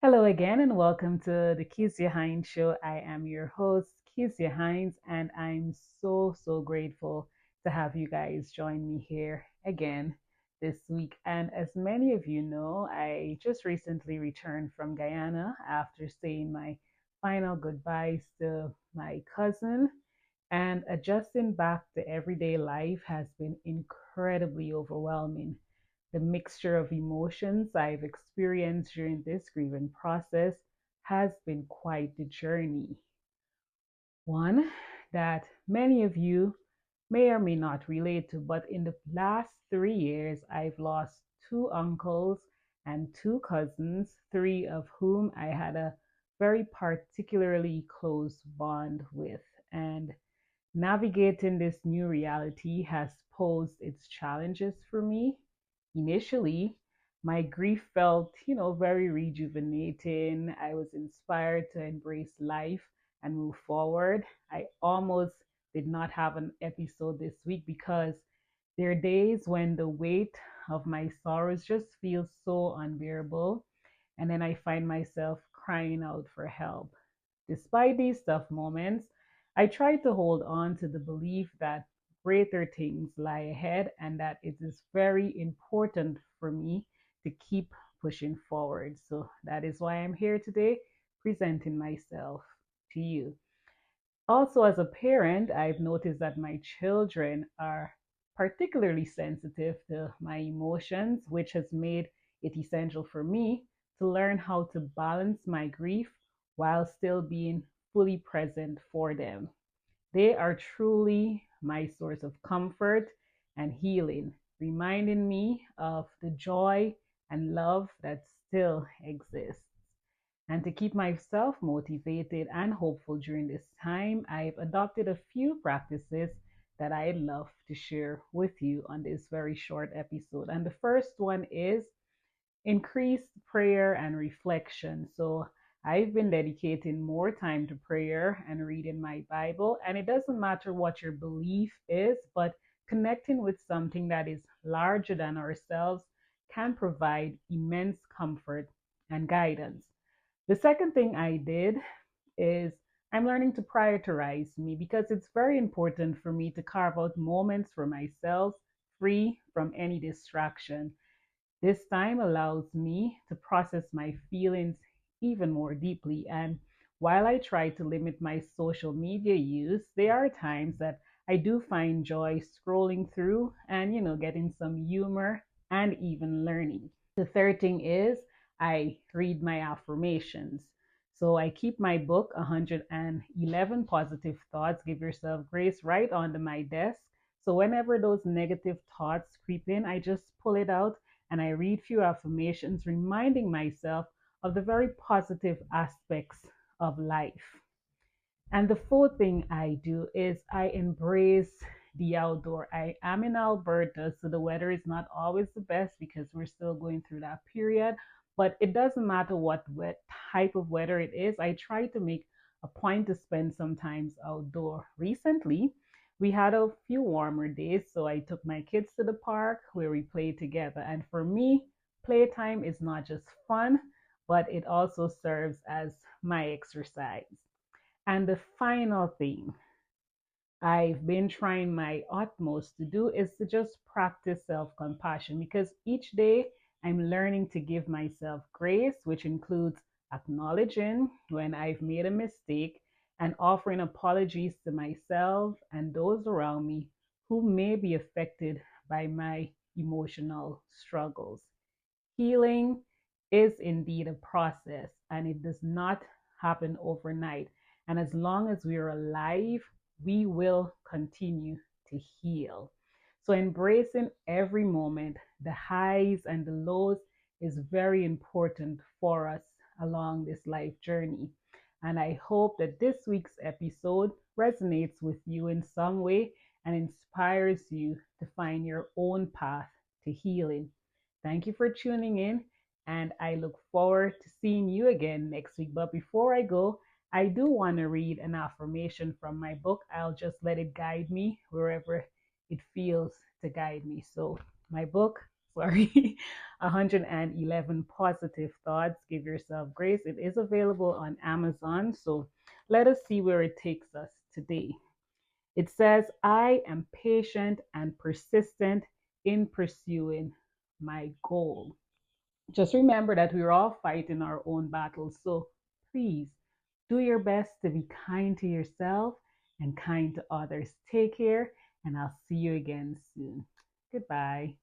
Hello again, and welcome to the Kezia Hines Show. I am your host, Kezia Hines, and I'm so grateful to have you guys join me here again this week. And as many of you know, I just recently returned from Guyana after saying my final goodbyes to my cousin. And adjusting back to everyday life has been incredibly overwhelming. The mixture of emotions I've experienced during this grieving process has been quite the journey. One that many of you may or may not relate to, but in the last 3 years, I've lost two uncles and two cousins, three of whom I had a very particularly close bond with. And navigating this new reality has posed its challenges for me. Initially, my grief felt, very rejuvenating. I was inspired to embrace life and move forward. I almost did not have an episode this week because there are days when the weight of my sorrows just feels so unbearable. And then I find myself crying out for help. Despite these tough moments, I try to hold on to the belief that greater things lie ahead and that it is very important for me to keep pushing forward. So that is why I'm here today presenting myself to you. Also, as a parent, I've noticed that my children are particularly sensitive to my emotions, which has made it essential for me to learn how to balance my grief while still being fully present for them. They are truly my source of comfort and healing, reminding me of the joy and love that still exists. And to keep myself motivated and hopeful during this time, I've adopted a few practices that I'd love to share with you on this very short episode. And the first one is increased prayer and reflection. So I've been dedicating more time to prayer and reading my Bible. And it doesn't matter what your belief is, but connecting with something that is larger than ourselves can provide immense comfort and guidance. The second thing I did is I'm learning to prioritize me because it's very important for me to carve out moments for myself free from any distraction. This time allows me to process my feelings even more deeply. And while I try to limit my social media use, there are times that I do find joy scrolling through and, getting some humor and even learning. The third thing is I read my affirmations. So I keep my book, 111 Positive Thoughts, Give Yourself Grace, right under my desk. So whenever those negative thoughts creep in, I just pull it out and I read few affirmations, reminding myself of the very positive aspects of life. And the fourth thing I do is I embrace the outdoor. I am in Alberta, so the weather is not always the best because we're still going through that period. But it doesn't matter what type of weather it is. I try to make a point to spend some times outdoor. Recently, we had a few warmer days, so I took my kids to the park where we played together. And for me, playtime is not just fun, but it also serves as my exercise. And the final thing I've been trying my utmost to do is to just practice self compassion because each day I'm learning to give myself grace, which includes acknowledging when I've made a mistake and offering apologies to myself and those around me who may be affected by my emotional struggles. Healing is indeed a process and it does not happen overnight. And as long as we are alive, we will continue to heal. So, embracing every moment, the highs and the lows, is very important for us along this life journey. And I hope that this week's episode resonates with you in some way and inspires you to find your own path to healing. Thank you for tuning in, and I look forward to seeing you again next week. But before I go, I do want to read an affirmation from my book. I'll just let it guide me wherever it feels to guide me. So, my book sorry, 111 positive thoughts. Give yourself grace. It is available on Amazon. So let us see where it takes us today. It says, I am patient and persistent in pursuing my goal. Just remember that we're all fighting our own battles. So please do your best to be kind to yourself and kind to others. Take care, and I'll see you again soon. Goodbye.